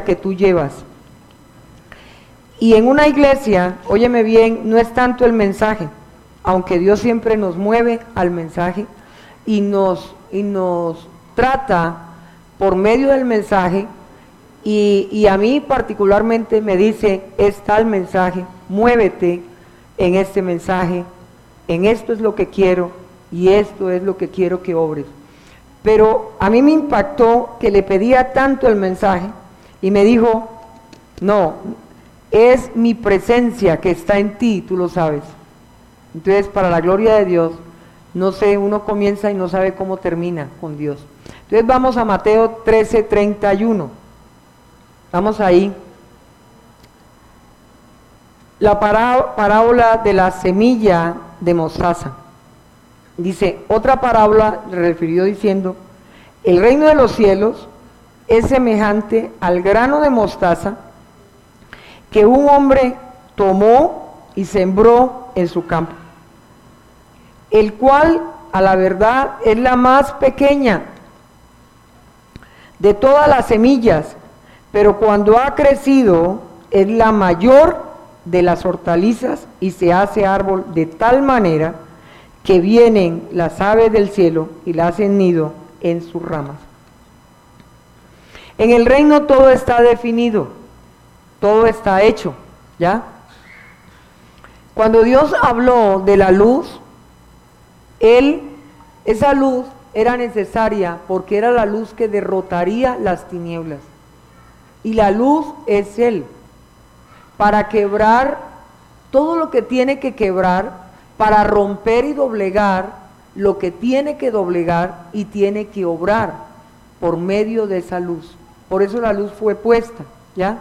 que tú llevas. Y en una iglesia, óyeme bien, no es tanto el mensaje, aunque Dios siempre nos mueve al mensaje y nos trata por medio del mensaje, y a mí particularmente me dice, está el mensaje, muévete en este mensaje, en esto es lo que quiero y esto es lo que quiero que obres. Pero a mí me impactó que le pedía tanto el mensaje y me dijo, no, es mi presencia que está en ti, tú lo sabes. Entonces, para la gloria de Dios, no sé, uno comienza y no sabe cómo termina con Dios. Entonces vamos a Mateo 13:31. Vamos ahí. La parábola de la semilla de mostaza. Dice, otra parábola refirió diciendo, el reino de los cielos es semejante al grano de mostaza que un hombre tomó y sembró en su campo, el cual a la verdad es la más pequeña de todas las semillas, pero cuando ha crecido es la mayor de las hortalizas y se hace árbol de tal manera que vienen las aves del cielo y la hacen nido en sus ramas. En el reino todo está definido, todo está hecho, ¿ya? Cuando Dios habló de la luz, esa luz era necesaria porque era la luz que derrotaría las tinieblas. Y la luz es Él, para quebrar todo lo que tiene que quebrar, para romper y doblegar lo que tiene que doblegar y tiene que obrar por medio de esa luz. Por eso la luz fue puesta, ¿ya?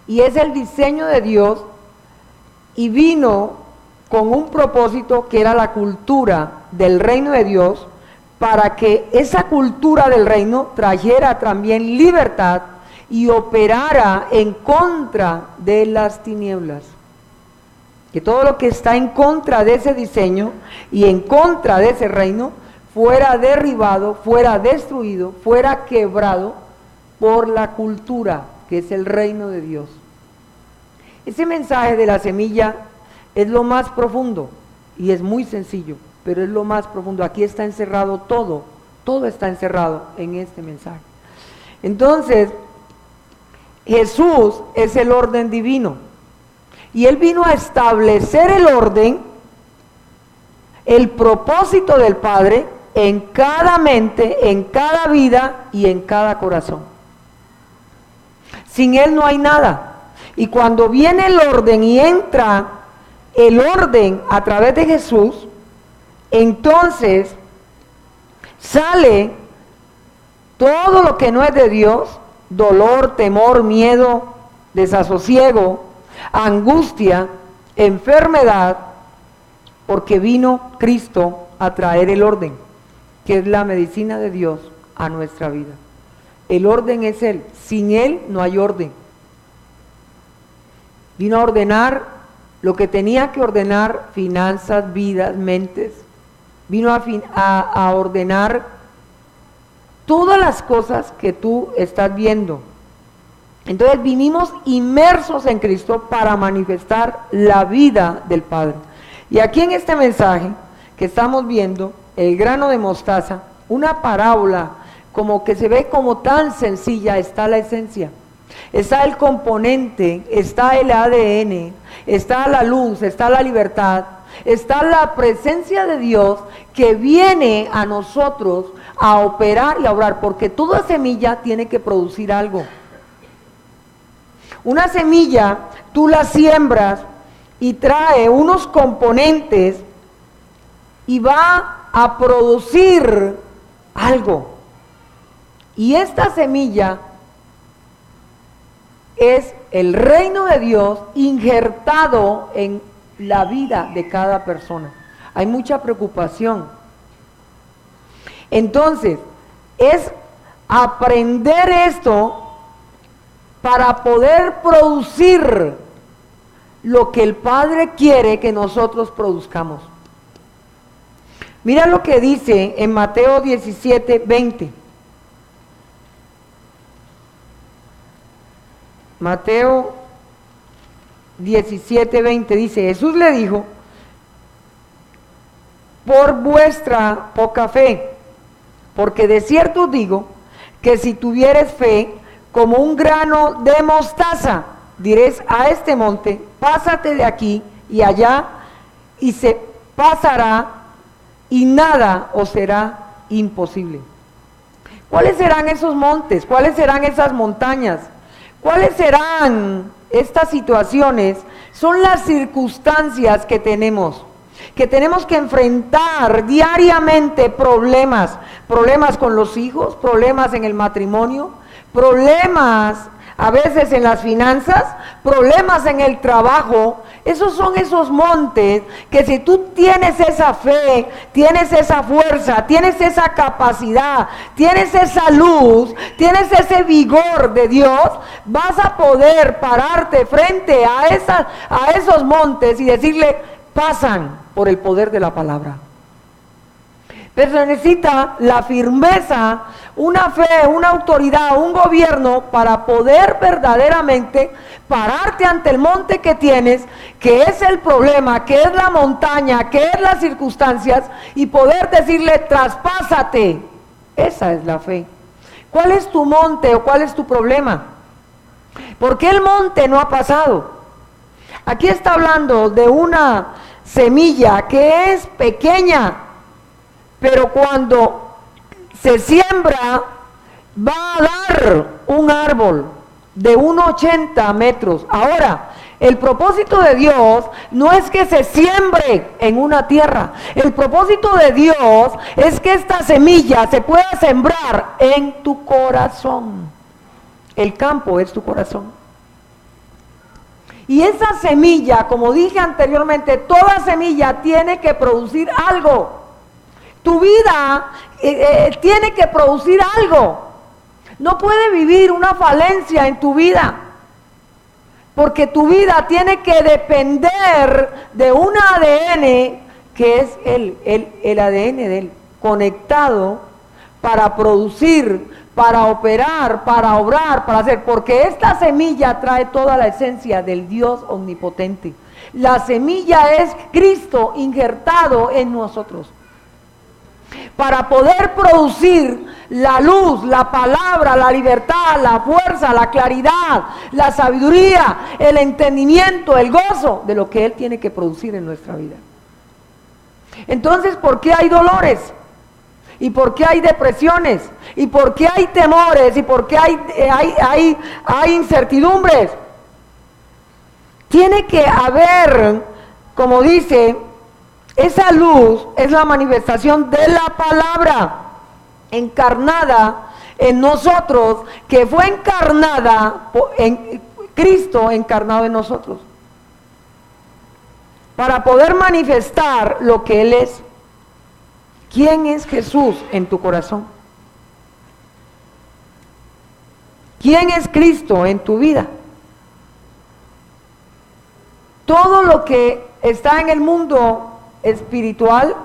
Y es el diseño de Dios y vino con un propósito que era la cultura del reino de Dios, para que esa cultura del reino trajera también libertad y operara en contra de las tinieblas. Que todo lo que está en contra de ese diseño y en contra de ese reino fuera derribado, fuera destruido, fuera quebrado por la cultura que es el reino de Dios. Ese mensaje de la semilla es lo más profundo y es muy sencillo, pero es lo más profundo. Aquí está encerrado todo está encerrado en este mensaje. Entonces, Jesús es el orden divino y Él vino a establecer el orden, el propósito del Padre en cada mente, en cada vida y en cada corazón. Sin Él no hay nada. Y cuando viene el orden y entra el orden a través de Jesús, entonces sale todo lo que no es de Dios: dolor, temor, miedo, desasosiego, angustia, enfermedad, porque vino Cristo a traer el orden, que es la medicina de Dios a nuestra vida. El orden es Él, sin Él no hay orden. Vino a ordenar lo que tenía que ordenar: finanzas, vidas, mentes. Vino a ordenar todas las cosas que tú estás viendo. Entonces vinimos inmersos en Cristo para manifestar la vida del Padre. Y aquí en este mensaje que estamos viendo, el grano de mostaza, una parábola como que se ve como tan sencilla, está la esencia. Está el componente, está el ADN, está la luz, está la libertad, está la presencia de Dios que viene a nosotros a operar y a obrar, porque toda semilla tiene que producir algo. Una semilla, tú la siembras y trae unos componentes y va a producir algo. Y esta semilla es el reino de Dios injertado en la vida de cada persona. Hay mucha preocupación. Entonces, es aprender esto para poder producir lo que el Padre quiere que nosotros produzcamos. Mira lo que dice en Mateo 17:20. Mateo 17:20 dice, Jesús le dijo, por vuestra poca fe, porque de cierto os digo que si tuvieres fe como un grano de mostaza, diréis a este monte, pásate de aquí y allá, y se pasará, y nada os será imposible. ¿Cuáles serán esos montes? ¿Cuáles serán esas montañas? ¿Cuáles serán estas situaciones? Son las circunstancias que tenemos que enfrentar diariamente, problemas con los hijos, problemas en el matrimonio, problemas a veces en las finanzas, problemas en el trabajo. Esos son esos montes que si tú tienes esa fe, tienes esa fuerza, tienes esa capacidad, tienes esa luz, tienes ese vigor de Dios, vas a poder pararte frente a esos montes y decirle, pasan por el poder de la palabra. Pero se necesita la firmeza, una fe, una autoridad, un gobierno para poder verdaderamente pararte ante el monte que tienes, que es el problema, que es la montaña, que es las circunstancias, y poder decirle, traspásate. Esa es la fe. ¿Cuál es tu monte o cuál es tu problema? ¿Por qué el monte no ha pasado? Aquí está hablando de una semilla que es pequeña, pero cuando se siembra va a dar un árbol de 1,80 metros. Ahora, el propósito de Dios no es que se siembre en una tierra. El propósito de Dios es que esta semilla se pueda sembrar en tu corazón. El campo es tu corazón. Y esa semilla, como dije anteriormente, toda semilla tiene que producir algo. Tu vida tiene que producir algo. No puede vivir una falencia en tu vida, porque tu vida tiene que depender de un ADN que es el ADN de Él, conectado para producir, para operar, para obrar, para hacer, porque esta semilla trae toda la esencia del Dios omnipotente. La semilla es Cristo injertado en nosotros. Para poder producir la luz, la palabra, la libertad, la fuerza, la claridad, la sabiduría, el entendimiento, el gozo de lo que Él tiene que producir en nuestra vida. Entonces, ¿por qué hay dolores? ¿Y por qué hay depresiones? ¿Y por qué hay temores? ¿Y por qué hay incertidumbres? Tiene que haber, como dice, esa luz es la manifestación de la palabra encarnada en nosotros, que fue encarnada en Cristo, encarnado en nosotros, para poder manifestar lo que Él es. ¿Quién es Jesús en tu corazón? ¿Quién es Cristo en tu vida? Todo lo que está en el mundo espiritual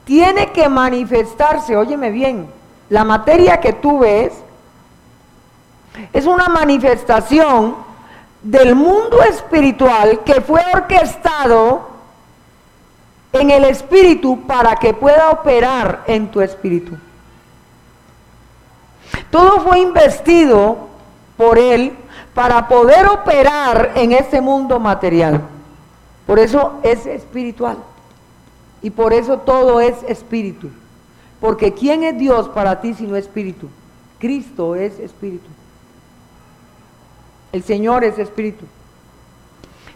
tiene que manifestarse. Óyeme bien, la materia que tú ves es una manifestación del mundo espiritual que fue orquestado en el espíritu para que pueda operar en tu espíritu. Todo fue investido por Él para poder operar en este mundo material. Por eso es espiritual. Y por eso todo es espíritu. Porque ¿quién es Dios para ti si no es espíritu? Cristo es espíritu. El Señor es espíritu.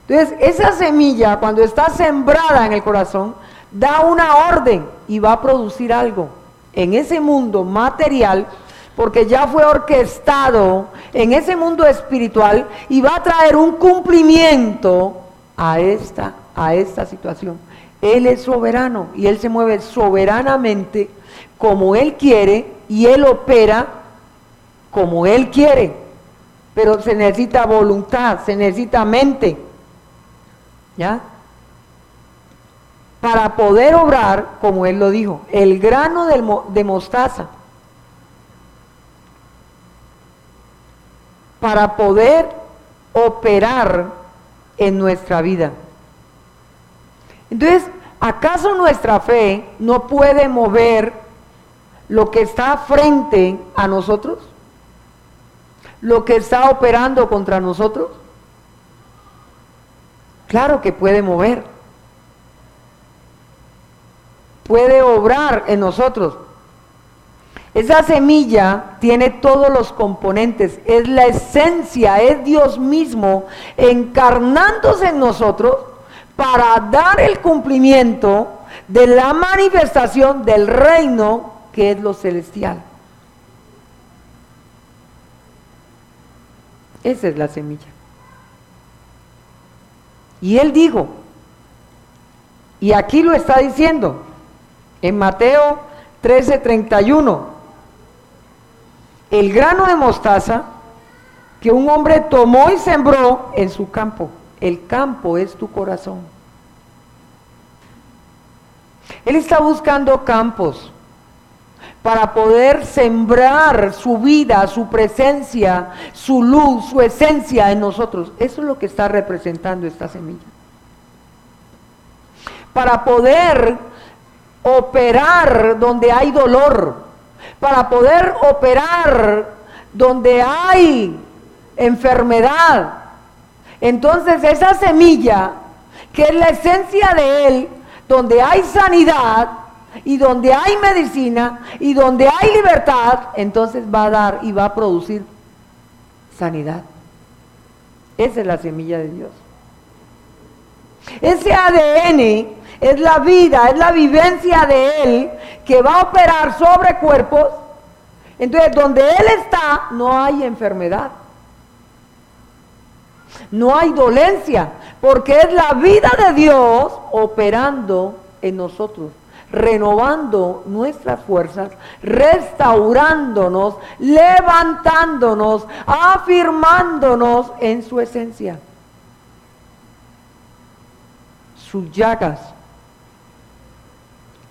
Entonces, esa semilla, cuando está sembrada en el corazón, da una orden y va a producir algo en ese mundo material, porque ya fue orquestado en ese mundo espiritual y va a traer un cumplimiento a esta situación. Él es soberano y Él se mueve soberanamente como Él quiere y Él opera como Él quiere. Pero se necesita voluntad, se necesita mente, ¿ya? Para poder obrar como Él lo dijo. El grano de mostaza para poder operar en nuestra vida. Entonces, ¿acaso nuestra fe no puede mover lo que está frente a nosotros? ¿Lo que está operando contra nosotros? Claro que puede mover. Puede obrar en nosotros. Esa semilla tiene todos los componentes, es la esencia, es Dios mismo encarnándose en nosotros para dar el cumplimiento de la manifestación del reino que es lo celestial. Esa es la semilla. Y él dijo, y aquí lo está diciendo, en Mateo 13:31, el grano de mostaza que un hombre tomó y sembró en su campo. El campo es tu corazón. Él está buscando campos para poder sembrar su vida, su presencia, su luz, su esencia en nosotros. Eso es lo que está representando esta semilla. Para poder operar donde hay dolor, para poder operar donde hay enfermedad. Entonces esa semilla, que es la esencia de Él, donde hay sanidad y donde hay medicina y donde hay libertad, entonces va a dar y va a producir sanidad. Esa es la semilla de Dios. Ese ADN es la vida, es la vivencia de Él que va a operar sobre cuerpos. Entonces, donde Él está, no hay enfermedad, no hay dolencia, porque es la vida de Dios operando en nosotros, renovando nuestras fuerzas, restaurándonos, levantándonos, afirmándonos en su esencia. Sus llagas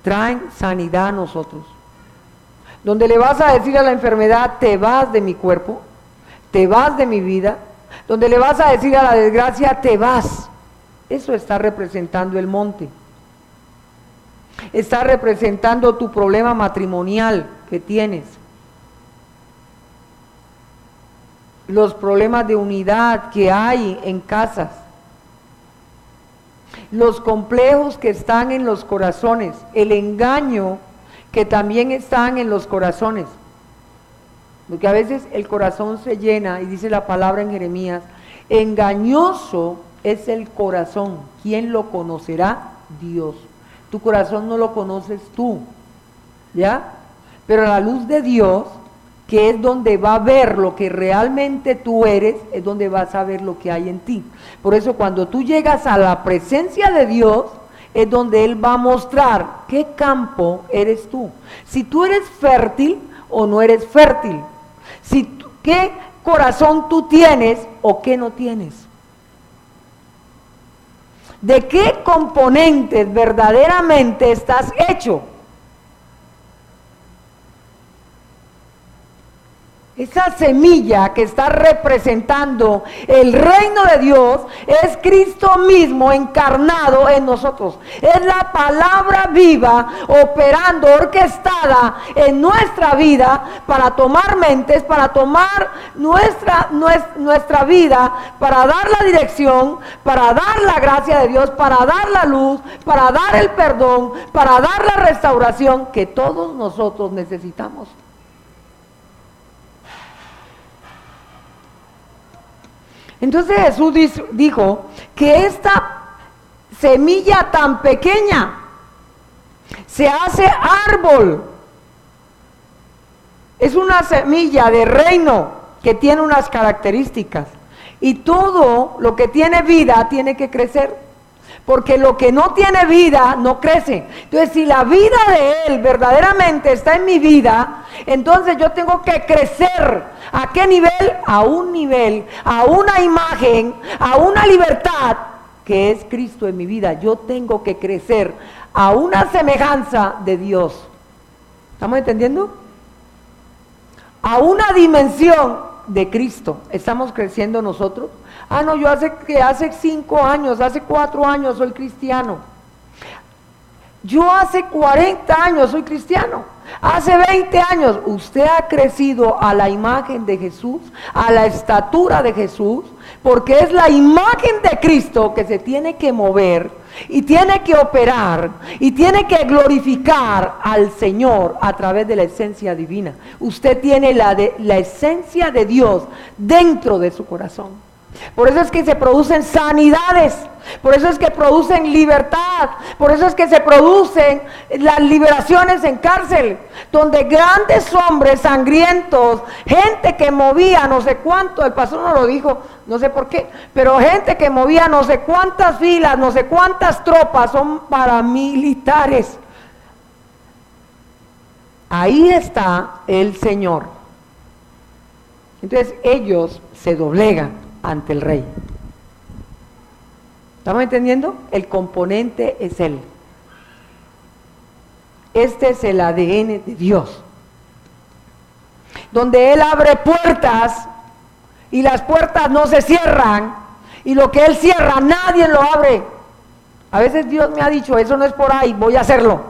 traen sanidad a nosotros. Donde le vas a decir a la enfermedad, te vas de mi cuerpo, te vas de mi vida. Donde le vas a decir a la desgracia, te vas. Eso está representando el monte. Está representando tu problema matrimonial que tienes. Los problemas de unidad que hay en casas. Los complejos que están en los corazones, el engaño que también están en los corazones, porque a veces el corazón se llena, y dice la palabra en Jeremías, engañoso es el corazón, ¿quién lo conocerá? Dios. Tu corazón no lo conoces tú, ¿ya? Pero a la luz de Dios, que es donde va a ver lo que realmente tú eres, es donde vas a ver lo que hay en ti. Por eso cuando tú llegas a la presencia de Dios, es donde Él va a mostrar qué campo eres tú. Si tú eres fértil o no eres fértil. ¿Qué corazón tú tienes o qué no tienes? ¿De qué componentes verdaderamente estás hecho? Esa semilla que está representando el reino de Dios es Cristo mismo encarnado en nosotros. Es la palabra viva operando, orquestada en nuestra vida para tomar mentes, para tomar nuestra vida, para dar la dirección, para dar la gracia de Dios, para dar la luz, para dar el perdón, para dar la restauración que todos nosotros necesitamos. Entonces Jesús dijo que esta semilla tan pequeña se hace árbol. Es una semilla de reino que tiene unas características. Y todo lo que tiene vida tiene que crecer. Porque lo que no tiene vida no crece. Entonces, si la vida de Él verdaderamente está en mi vida, entonces yo tengo que crecer. ¿A qué nivel? A un nivel, a una imagen, a una libertad que es Cristo en mi vida. Yo tengo que crecer a una semejanza de Dios. ¿Estamos entendiendo? A una dimensión de Cristo. ¿Estamos creciendo nosotros? Ah, no, yo hace 5 años, hace 4 años soy cristiano. Yo hace 40 años soy cristiano. Hace 20 años usted ha crecido a la imagen de Jesús, a la estatura de Jesús, porque es la imagen de Cristo que se tiene que mover y tiene que operar y tiene que glorificar al Señor a través de la esencia divina. Usted tiene la esencia de Dios dentro de su corazón. Por eso es que se producen sanidades, por eso es que producen libertad, por eso es que se producen las liberaciones en cárcel, donde grandes hombres sangrientos, gente que movía no sé cuánto, el pastor no lo dijo, no sé por qué, pero gente que movía no sé cuántas filas, no sé cuántas tropas, son paramilitares. Ahí está el Señor. Entonces ellos se doblegan ante el rey. ¿Estamos entendiendo? El componente es Él. Este es el ADN de Dios, donde Él abre puertas y las puertas no se cierran, y lo que Él cierra nadie lo abre. A veces Dios me ha dicho, eso no es por ahí, voy a hacerlo.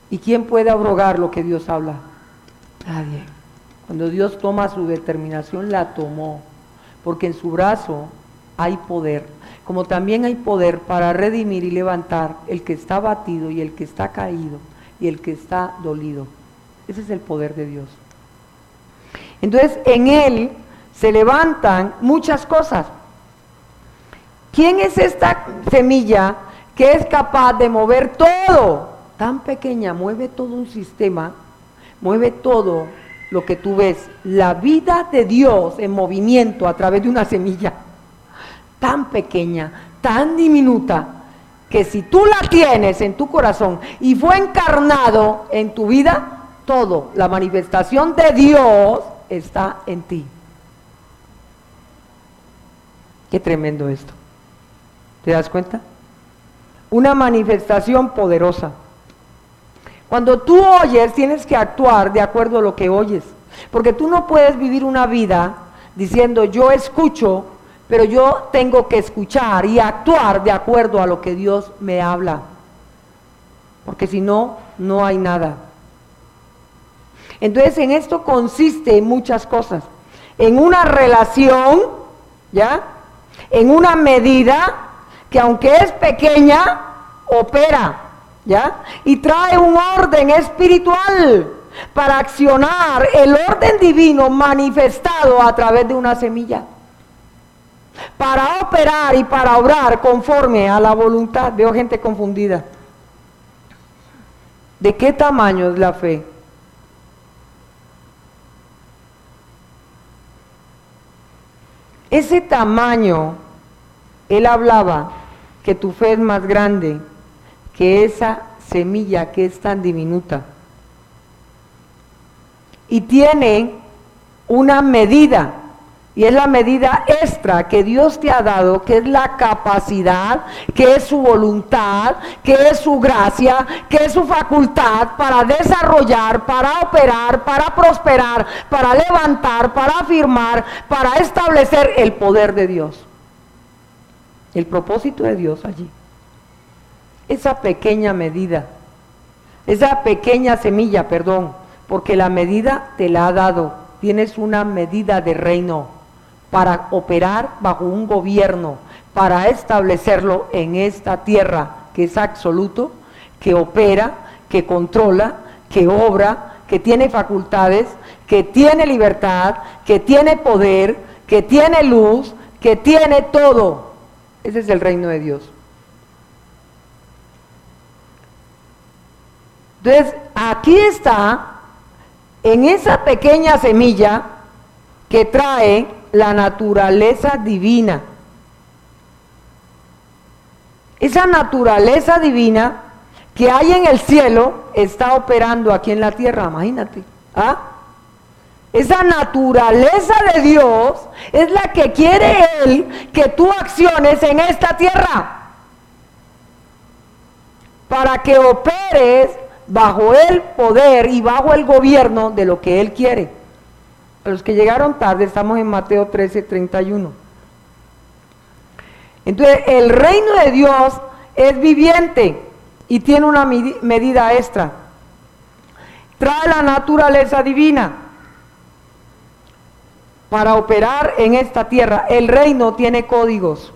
¿Y quién puede abrogar lo que Dios habla? Nadie. Cuando Dios toma su determinación, la tomó, porque en su brazo hay poder, como también hay poder para redimir y levantar el que está abatido y el que está caído y el que está dolido. Ese es el poder de Dios. Entonces, en Él se levantan muchas cosas. ¿Quién es esta semilla que es capaz de mover todo? Tan pequeña, mueve todo un sistema, mueve todo lo que tú ves, la vida de Dios en movimiento a través de una semilla tan pequeña, tan diminuta, que si tú la tienes en tu corazón y fue encarnado en tu vida, todo, la manifestación de Dios está en ti. Qué tremendo esto. ¿Te das cuenta? Una manifestación poderosa. Cuando tú oyes, tienes que actuar de acuerdo a lo que oyes, porque tú no puedes vivir una vida diciendo yo escucho, pero yo tengo que escuchar y actuar de acuerdo a lo que Dios me habla, porque si no, no hay nada. Entonces en esto consiste muchas cosas, en una relación, ¿ya? En una medida que aunque es pequeña, opera, ¿ya? Y trae un orden espiritual para accionar el orden divino manifestado a través de una semilla, para operar y para obrar conforme a la voluntad. Veo gente confundida. ¿De qué tamaño es la fe? Ese tamaño, él hablaba que tu fe es más grande que esa semilla que es tan diminuta. Y tiene una medida, y es la medida extra que Dios te ha dado, que es la capacidad, que es su voluntad, que es su gracia, que es su facultad para desarrollar, para operar, para prosperar, para levantar, para afirmar, para establecer el poder de Dios. El propósito de Dios allí. Esa pequeña medida, esa pequeña semilla, perdón, porque la medida te la ha dado. Tienes una medida de reino para operar bajo un gobierno, para establecerlo en esta tierra que es absoluto, que opera, que controla, que obra, que tiene facultades, que tiene libertad, que tiene poder, que tiene luz, que tiene todo. Ese es el reino de Dios. Entonces, aquí está, en esa pequeña semilla que trae la naturaleza divina. Esa naturaleza divina que hay en el cielo está operando aquí en la tierra, imagínate. ¿Ah? Esa naturaleza de Dios es la que quiere Él que tú acciones en esta tierra, para que operes bajo el poder y bajo el gobierno de lo que Él quiere. A los que llegaron tarde, estamos en Mateo 13:31. Entonces, el reino de Dios es viviente y tiene una medida extra. Trae la naturaleza divina para operar en esta tierra. El reino tiene códigos,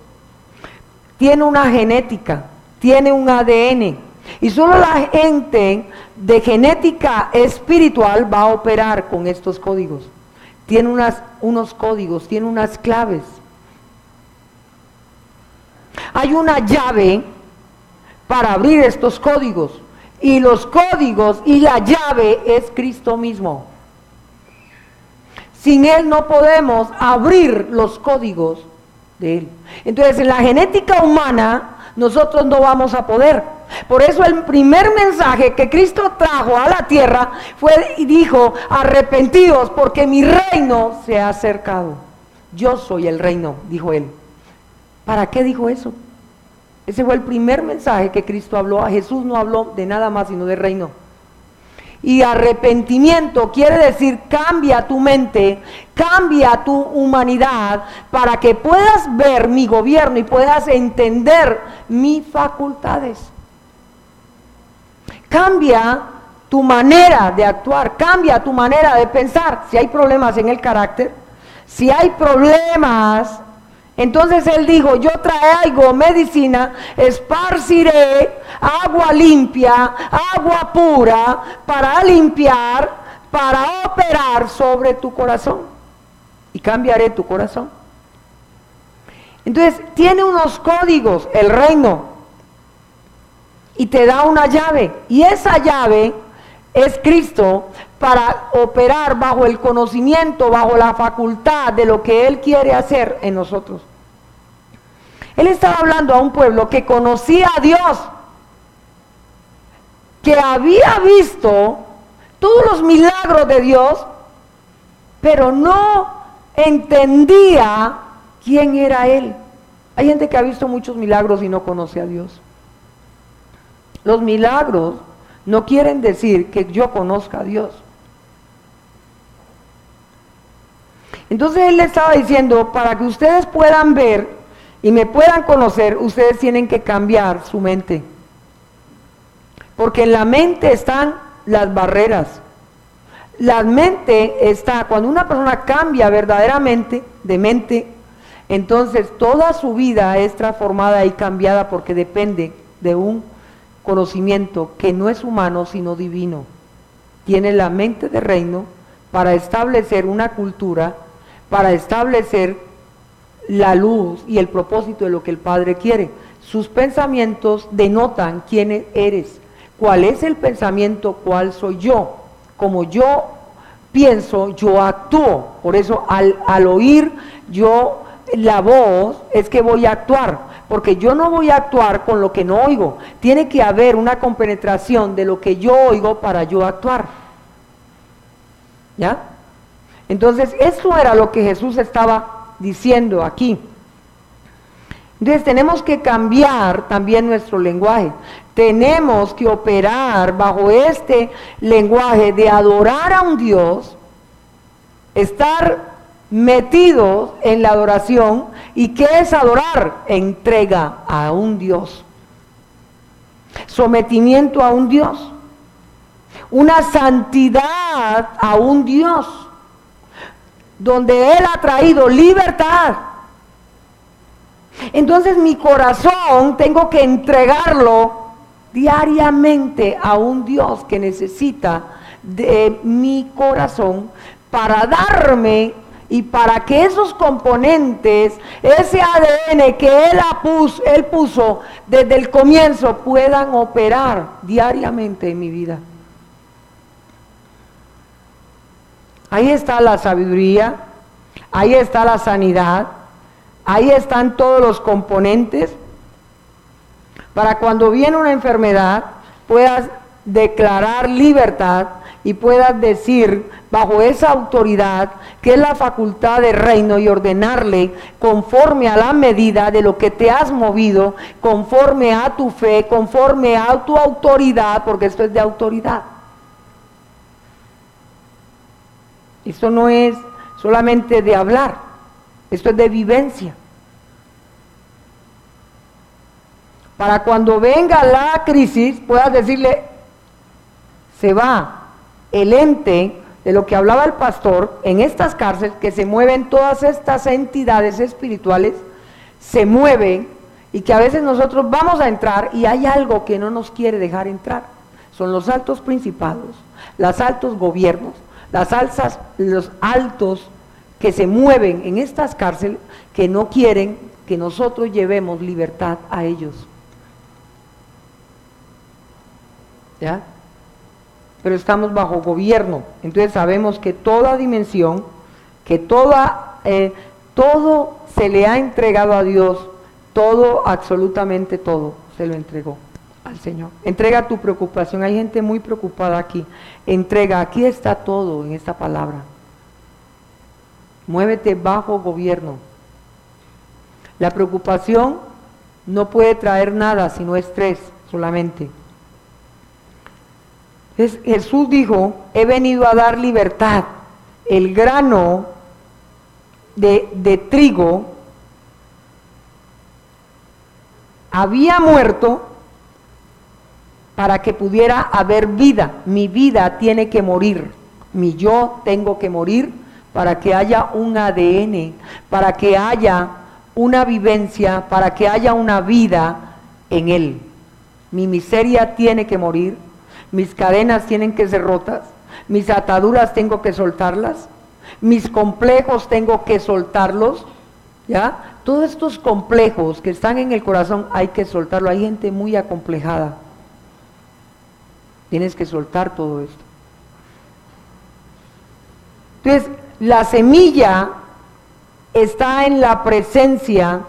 tiene una genética, tiene un ADN. Y solo la gente de genética espiritual va a operar con estos códigos. Tiene unos códigos, tiene unas claves. Hay una llave para abrir estos códigos. Y los códigos y la llave es Cristo mismo. Sin Él no podemos abrir los códigos de Él. Entonces, en la genética humana, nosotros no vamos a poder. Por eso el primer mensaje que Cristo trajo a la tierra fue y dijo: arrepentidos, porque mi reino se ha acercado. Yo soy el reino, dijo Él. ¿Para qué dijo eso? Ese fue el primer mensaje que Cristo habló. A Jesús no habló de nada más sino de reino. Y arrepentimiento quiere decir cambia tu mente, cambia tu humanidad para que puedas ver mi gobierno y puedas entender mis facultades. Cambia tu manera de actuar, cambia tu manera de pensar. Si hay problemas en el carácter, si hay problemas, entonces Él dijo: yo traigo medicina, esparciré agua limpia, agua pura, para limpiar, para operar sobre tu corazón. Y cambiaré tu corazón. Entonces tiene unos códigos el reino. Y te da una llave, y esa llave es Cristo para operar bajo el conocimiento, bajo la facultad de lo que Él quiere hacer en nosotros. Él estaba hablando a un pueblo que conocía a Dios, que había visto todos los milagros de Dios, pero no entendía quién era Él. Hay gente que ha visto muchos milagros y no conoce a Dios. Los milagros no quieren decir que yo conozca a Dios. Entonces Él le estaba diciendo: para que ustedes puedan ver y me puedan conocer, ustedes tienen que cambiar su mente. Porque en la mente están las barreras. La mente está, cuando una persona cambia verdaderamente de mente, entonces toda su vida es transformada y cambiada, porque depende de un conocimiento que no es humano sino divino. Tiene la mente de reino para establecer una cultura, para establecer la luz y el propósito de lo que el Padre quiere. Sus pensamientos denotan quién eres, cuál es el pensamiento, cuál soy yo. Como yo pienso, yo actúo. Por eso al oír yo la voz es que voy a actuar, porque yo no voy a actuar con lo que no oigo. Tiene que haber una compenetración de lo que yo oigo para yo actuar. ¿Ya? Entonces, eso era lo que Jesús estaba diciendo aquí. Entonces, tenemos que cambiar también nuestro lenguaje. Tenemos que operar bajo este lenguaje de adorar a un Dios, estar metidos en la adoración. ¿Y qué es adorar? Entrega a un Dios, sometimiento a un Dios, una santidad a un Dios, donde Él ha traído libertad. Entonces mi corazón tengo que entregarlo diariamente a un Dios que necesita de mi corazón para darme y para que esos componentes, ese ADN que Él puso desde el comienzo, puedan operar diariamente en mi vida. Ahí está la sabiduría, ahí está la sanidad, ahí están todos los componentes para cuando viene una enfermedad puedas declarar libertad y puedas decir bajo esa autoridad que es la facultad del reino y ordenarle conforme a la medida de lo que te has movido, conforme a tu fe, conforme a tu autoridad, porque esto es de autoridad. Esto no es solamente de hablar, esto es de vivencia. Para cuando venga la crisis, puedas decirle, se va el ente de lo que hablaba el pastor en estas cárceles, que se mueven todas estas entidades espirituales, se mueven, y que a veces nosotros vamos a entrar y hay algo que no nos quiere dejar entrar. Son los altos principados, los altos gobiernos, los altos que se mueven en estas cárceles, que no quieren que nosotros llevemos libertad a ellos. ¿Ya? Pero estamos bajo gobierno, entonces sabemos que toda dimensión, que todo se le ha entregado a Dios, todo, absolutamente todo, se lo entregó al Señor. Entrega tu preocupación, hay gente muy preocupada aquí, entrega, aquí está todo en esta palabra. Muévete bajo gobierno. La preocupación no puede traer nada, sino estrés solamente. Jesús dijo, he venido a dar libertad. El grano de trigo había muerto para que pudiera haber vida. Mi vida tiene que morir, mi yo tengo que morir para que haya un ADN, para que haya una vivencia, para que haya una vida en él. Mi miseria tiene que morir, mis cadenas tienen que ser rotas, mis ataduras tengo que soltarlas, mis complejos tengo que soltarlos, ¿ya? Todos estos complejos que están en el corazón hay que soltarlo. Hay gente muy acomplejada, tienes que soltar todo esto. Entonces, la semilla está en la presencia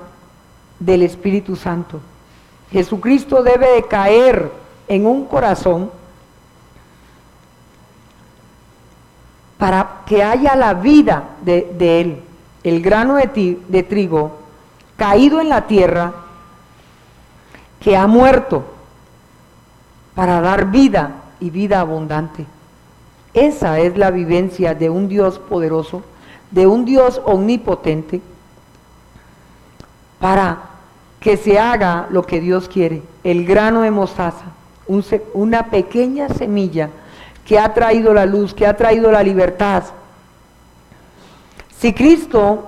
del Espíritu Santo. Jesucristo debe de caer en un corazón para que haya la vida de él. El grano de trigo caído en la tierra, que ha muerto para dar vida y vida abundante. Esa es la vivencia de un Dios poderoso, de un Dios omnipotente, para que se haga lo que Dios quiere. El grano de mostaza, una pequeña semilla que ha traído la luz, que ha traído la libertad. Si Cristo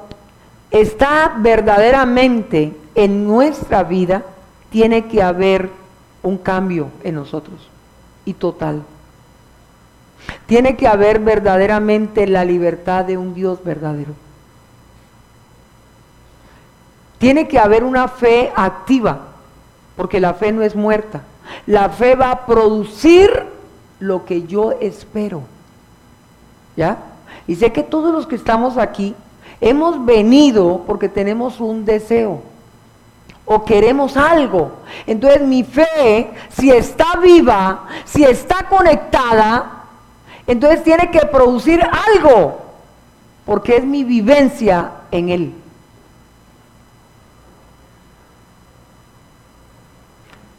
está verdaderamente en nuestra vida, tiene que haber un cambio en nosotros, y total. Tiene que haber verdaderamente la libertad de un Dios verdadero. Tiene que haber una fe activa, porque la fe no es muerta. La fe va a producir lo que yo espero. ¿Ya? Y sé que todos los que estamos aquí hemos venido porque tenemos un deseo o queremos algo. Entonces mi fe, si está viva, si está conectada, entonces tiene que producir algo, porque es mi vivencia en Él.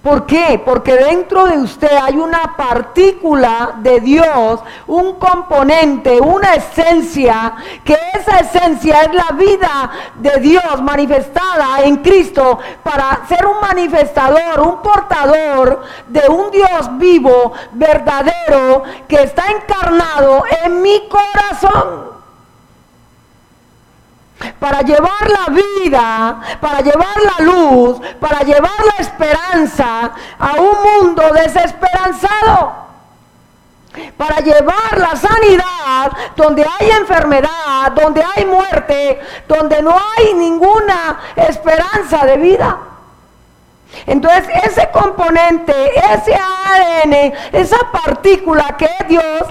¿Por qué? Porque dentro de usted hay una partícula de Dios, un componente, una esencia, que esa esencia es la vida de Dios manifestada en Cristo para ser un manifestador, un portador de un Dios vivo, verdadero, que está encarnado en mi corazón. Para llevar la vida, para llevar la luz, para llevar la esperanza a un mundo desesperanzado, para llevar la sanidad donde hay enfermedad, donde hay muerte, donde no hay ninguna esperanza de vida. Entonces ese componente, ese ADN, esa partícula que es Dios,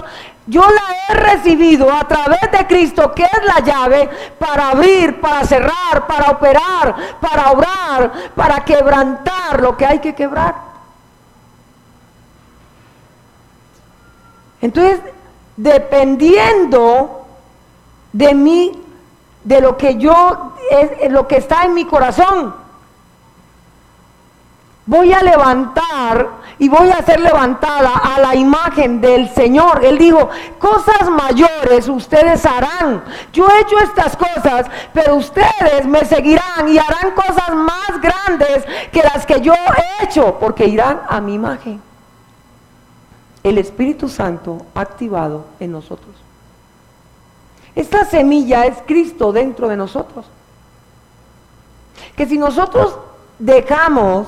yo la he recibido a través de Cristo, que es la llave para abrir, para cerrar, para operar, para obrar, para quebrantar lo que hay que quebrar. Entonces, dependiendo de mí, de lo que yo, es lo que está en mi corazón, voy a levantar y voy a ser levantada a la imagen del Señor. Él dijo, cosas mayores ustedes harán. Yo he hecho estas cosas, pero ustedes me seguirán y harán cosas más grandes que las que yo he hecho, porque irán a mi imagen. El Espíritu Santo activado en nosotros. Esta semilla es Cristo dentro de nosotros. Que si nosotros dejamos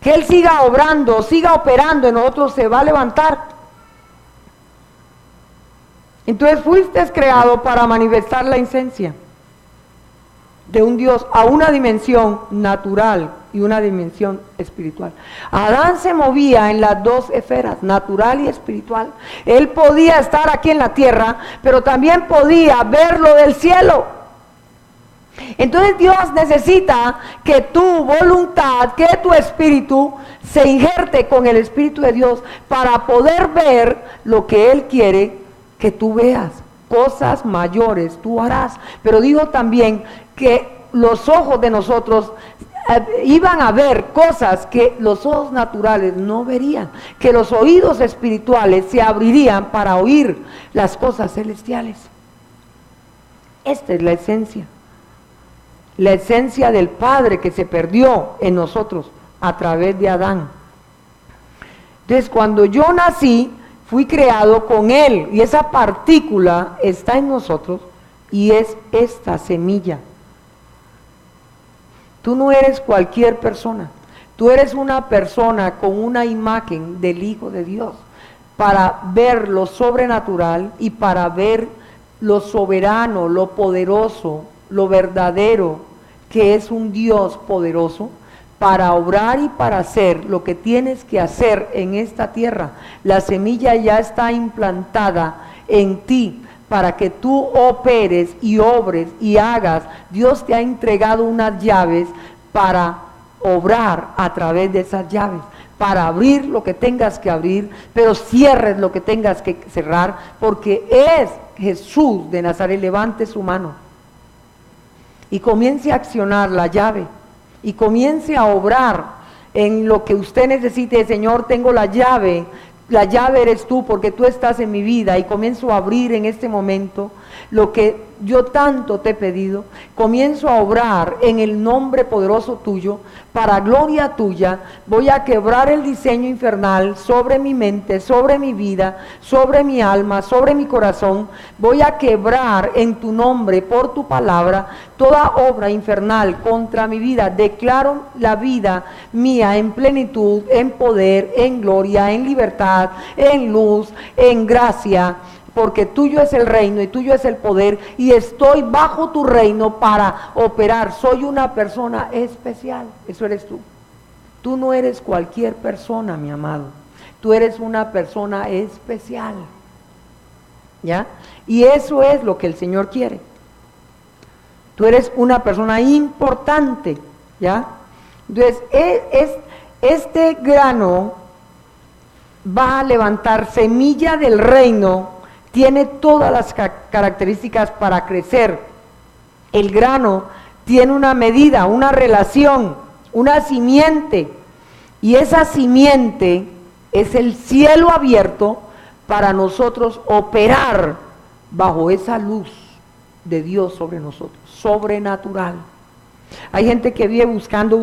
que Él siga obrando, siga operando en nosotros, se va a levantar. Entonces fuiste creado para manifestar la esencia de un Dios a una dimensión natural y una dimensión espiritual. Adán se movía en las dos esferas, natural y espiritual. Él podía estar aquí en la tierra, pero también podía verlo del cielo. Entonces Dios necesita que tu voluntad, que tu espíritu se injerte con el Espíritu de Dios para poder ver lo que Él quiere que tú veas. Cosas mayores tú harás. Pero dijo también que los ojos de nosotros iban a ver cosas que los ojos naturales no verían, que los oídos espirituales se abrirían para oír las cosas celestiales. Esta es la esencia del Padre que se perdió en nosotros a través de Adán. Entonces, cuando yo nací, fui creado con Él, y esa partícula está en nosotros, y es esta semilla. Tú no eres cualquier persona, tú eres una persona con una imagen del Hijo de Dios, para ver lo sobrenatural y para ver lo soberano, lo poderoso, lo verdadero, que es un Dios poderoso, para obrar y para hacer lo que tienes que hacer en esta tierra. La semilla ya está implantada en ti, para que tú operes y obres y hagas. Dios te ha entregado unas llaves para obrar a través de esas llaves, para abrir lo que tengas que abrir, pero cierres lo que tengas que cerrar, porque es Jesús de Nazaret. Levante su mano y comience a accionar la llave, y comience a obrar en lo que usted necesite. Señor, tengo la llave eres tú, porque tú estás en mi vida, y comienzo a abrir en este momento lo que yo tanto te he pedido. Comienzo a obrar en el nombre poderoso tuyo, para gloria tuya. Voy a quebrar el diseño infernal sobre mi mente, sobre mi vida, sobre mi alma, sobre mi corazón. Voy a quebrar en tu nombre, por tu palabra, toda obra infernal contra mi vida. Declaro la vida mía en plenitud, en poder, en gloria, en libertad, en luz, en gracia, porque tuyo es el reino y tuyo es el poder, y estoy bajo tu reino para operar. Soy una persona especial. Eso eres tú. Tú no eres cualquier persona, mi amado. Tú eres una persona especial, ¿ya? Y eso es lo que el Señor quiere. Tú eres una persona importante, ¿ya? Entonces, este grano va a levantar semilla del reino. Tiene todas las características para crecer. El grano tiene una medida, una relación, una simiente, y esa simiente es el cielo abierto para nosotros operar bajo esa luz de Dios sobre nosotros, sobrenatural. Hay gente que vive buscando.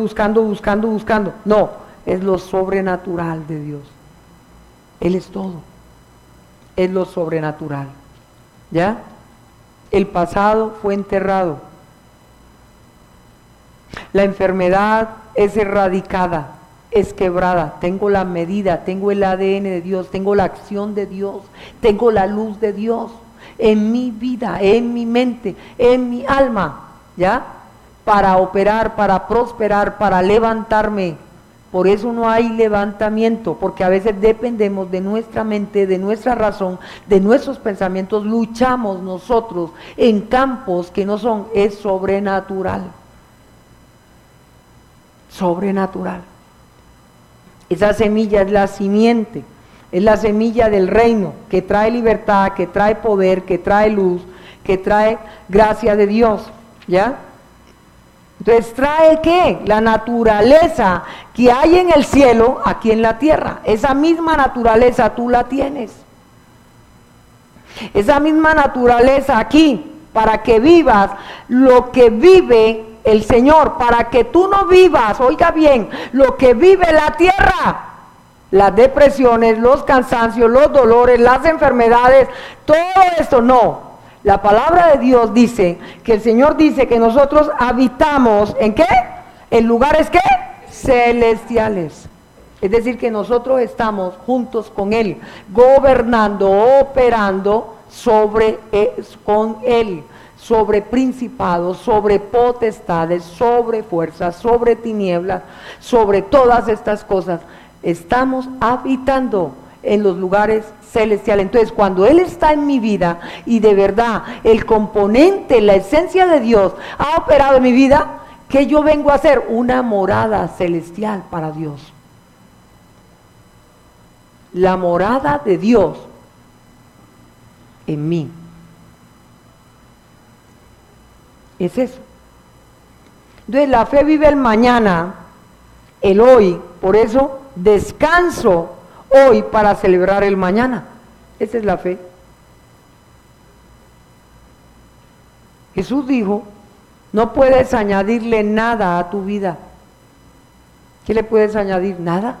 No, es lo sobrenatural de Dios. Él es todo. Es lo sobrenatural, ¿ya? El pasado fue enterrado. La enfermedad es erradicada, es quebrada. Tengo la medida, tengo el ADN de Dios, tengo la acción de Dios, tengo la luz de Dios en mi vida, en mi mente, en mi alma, ¿ya? Para operar, para prosperar, para levantarme. Por eso no hay levantamiento, porque a veces dependemos de nuestra mente, de nuestra razón, de nuestros pensamientos. Luchamos nosotros en campos que no son. Es sobrenatural. Sobrenatural. Esa semilla es la simiente, es la semilla del reino, que trae libertad, que trae poder, que trae luz, que trae gracia de Dios, ¿ya? Entonces trae ¿qué? La naturaleza que hay en el cielo, aquí en la tierra. Esa misma naturaleza tú la tienes. Esa misma naturaleza aquí, para que vivas lo que vive el Señor, para que tú no vivas, oiga bien, lo que vive la tierra. Las depresiones, los cansancios, los dolores, las enfermedades, todo esto no. La palabra de Dios dice que el Señor dice que nosotros habitamos ¿en qué? En lugares ¿qué? Celestiales. Es decir, que nosotros estamos juntos con Él, gobernando, operando con Él, sobre principados, sobre potestades, sobre fuerzas, sobre tinieblas, sobre todas estas cosas. Estamos habitando en los lugares celestiales. Entonces, cuando Él está en mi vida y de verdad el componente, la esencia de Dios ha operado en mi vida, ¿qué yo vengo a hacer? Una morada celestial para Dios. La morada de Dios en mí. Es eso. Entonces, la fe vive el mañana, el hoy. Por eso descanso hoy para celebrar el mañana. Esa es la fe. Jesús dijo, no puedes añadirle nada a tu vida. ¿Qué le puedes añadir? Nada.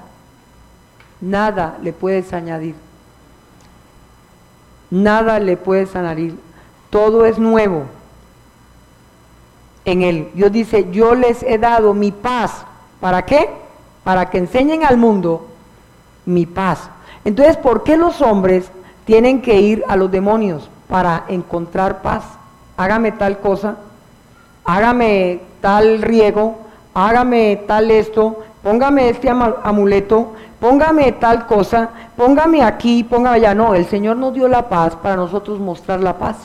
Nada le puedes añadir. Nada le puedes añadir. Todo es nuevo en Él. Dios dice, yo les he dado mi paz. ¿Para qué? Para que enseñen al mundo mi paz. Entonces, ¿por qué los hombres tienen que ir a los demonios? Para encontrar paz. Hágame tal cosa, hágame tal riego, hágame tal esto, póngame este amuleto, póngame tal cosa, póngame aquí, póngame allá. No, el Señor nos dio la paz para nosotros mostrar la paz.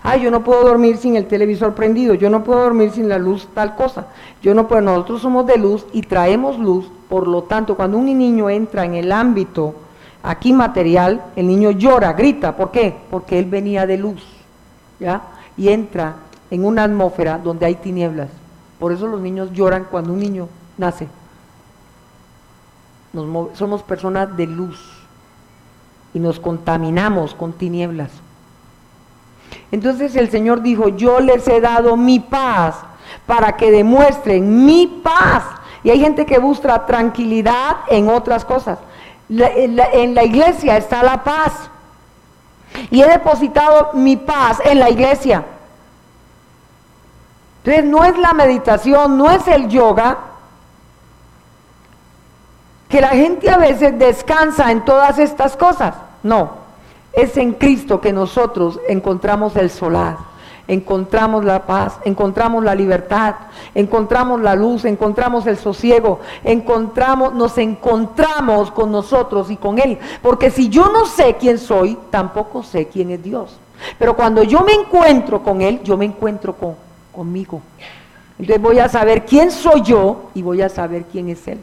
Ay, yo no puedo dormir sin el televisor prendido, yo no puedo dormir sin la luz, tal cosa. Yo no puedo, nosotros somos de luz y traemos luz, por lo tanto, cuando un niño entra en el ámbito aquí material, el niño llora, grita, ¿por qué? Porque él venía de luz, ¿ya? Y entra en una atmósfera donde hay tinieblas. Por eso los niños lloran cuando un niño nace. Somos personas de luz y nos contaminamos con tinieblas. Entonces el Señor dijo, yo les he dado mi paz para que demuestren mi paz. Y hay gente que busca tranquilidad en otras cosas. En la iglesia está la paz. Y he depositado mi paz en la iglesia. Entonces no es la meditación, no es el yoga, que la gente a veces descansa en todas estas cosas. No. Es en Cristo que nosotros encontramos el solar, encontramos la paz, encontramos la libertad, encontramos la luz, encontramos el sosiego, nos encontramos con nosotros y con Él. Porque si yo no sé quién soy, tampoco sé quién es Dios. Pero cuando yo me encuentro con Él, yo me encuentro conmigo. Entonces voy a saber quién soy yo y voy a saber quién es Él.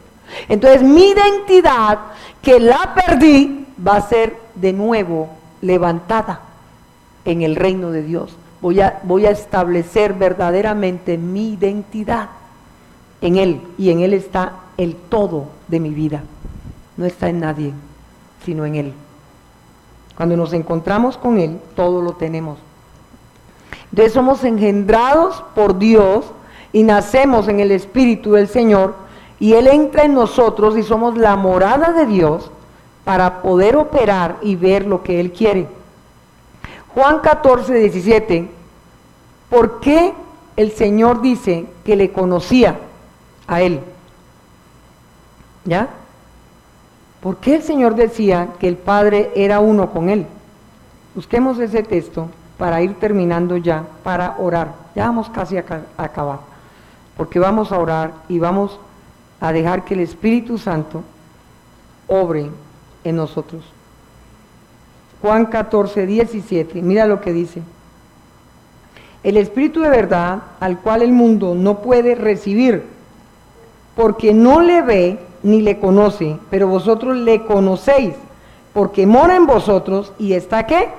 Entonces mi identidad, que la perdí, va a ser de nuevo levantada en el reino de Dios. Voy a establecer verdaderamente mi identidad en Él, y en Él está el todo de mi vida. No está en nadie, sino en Él. Cuando nos encontramos con Él, todo lo tenemos. Entonces somos engendrados por Dios y nacemos en el Espíritu del Señor, y Él entra en nosotros y somos la morada de Dios para poder operar y ver lo que Él quiere. Juan 14, 17, ¿por qué el Señor dice que le conocía a Él? ¿Ya? ¿Por qué el Señor decía que el Padre era uno con Él? Busquemos ese texto para ir terminando ya, para orar. Ya vamos casi a acabar, porque vamos a orar y vamos a dejar que el Espíritu Santo obre en nosotros. Juan 14, 17, mira lo que dice. El Espíritu de verdad, al cual el mundo no puede recibir, porque no le ve ni le conoce, pero vosotros le conocéis, porque mora en vosotros y está ¿qué?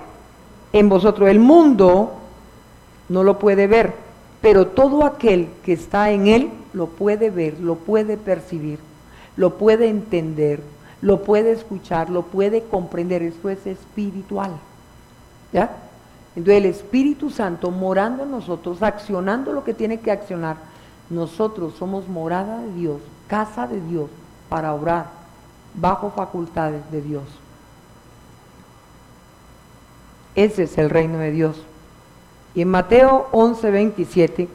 En vosotros. El mundo no lo puede ver, pero todo aquel que está en Él lo puede ver, lo puede percibir, lo puede entender, lo puede escuchar, lo puede comprender. Esto es espiritual, ¿ya? Entonces el Espíritu Santo morando en nosotros, accionando lo que tiene que accionar. Nosotros somos morada de Dios, casa de Dios, para obrar bajo facultades de Dios. Ese es el reino de Dios. Y en Mateo 11:27,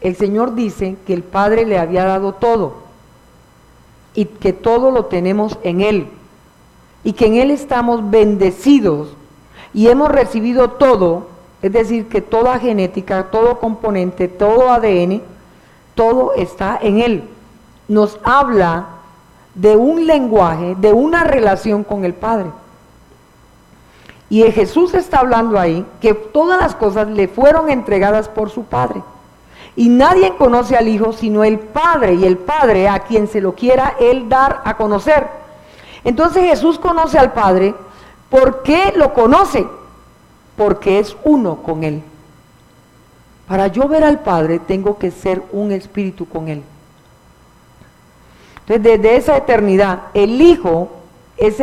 el Señor dice que el Padre le había dado todo y que todo lo tenemos en Él y que en Él estamos bendecidos y hemos recibido todo, es decir, que toda genética, todo componente, todo ADN, todo está en Él. Nos habla de un lenguaje, de una relación con el Padre. Y Jesús está hablando ahí que todas las cosas le fueron entregadas por su Padre. Y nadie conoce al Hijo sino el Padre, y el Padre a quien se lo quiera Él dar a conocer. Entonces Jesús conoce al Padre. ¿Por qué lo conoce? Porque es uno con Él. Para yo ver al Padre tengo que ser un espíritu con Él. Entonces desde esa eternidad el Hijo es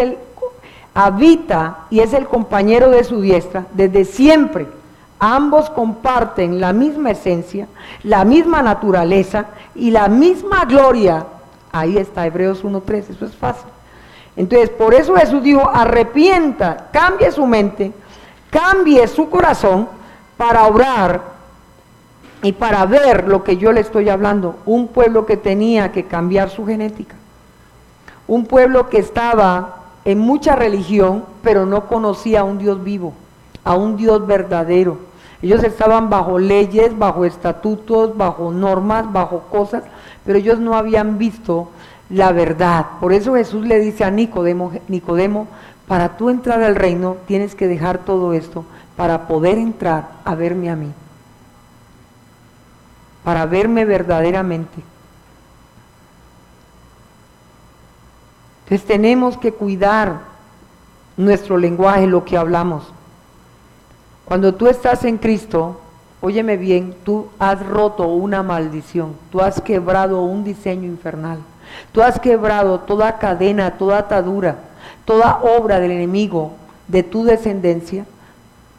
habita y es el compañero de su diestra desde siempre. Ambos comparten la misma esencia, la misma naturaleza y la misma gloria. Ahí está, Hebreos 1:3, eso es fácil. Entonces, por eso Jesús dijo, arrepienta, cambie su mente, cambie su corazón para obrar y para ver lo que yo le estoy hablando. Un pueblo que tenía que cambiar su genética. Un pueblo que estaba en mucha religión, pero no conocía a un Dios vivo, a un Dios verdadero. Ellos estaban bajo leyes, bajo estatutos, bajo normas, bajo cosas, pero ellos no habían visto la verdad. Por eso Jesús le dice a Nicodemo, Nicodemo, para tú entrar al reino tienes que dejar todo esto para poder entrar a verme a mí, para verme verdaderamente. Entonces tenemos que cuidar nuestro lenguaje, lo que hablamos. Cuando tú estás en Cristo, óyeme bien, tú has roto una maldición, tú has quebrado un diseño infernal, tú has quebrado toda cadena, toda atadura, toda obra del enemigo, de tu descendencia,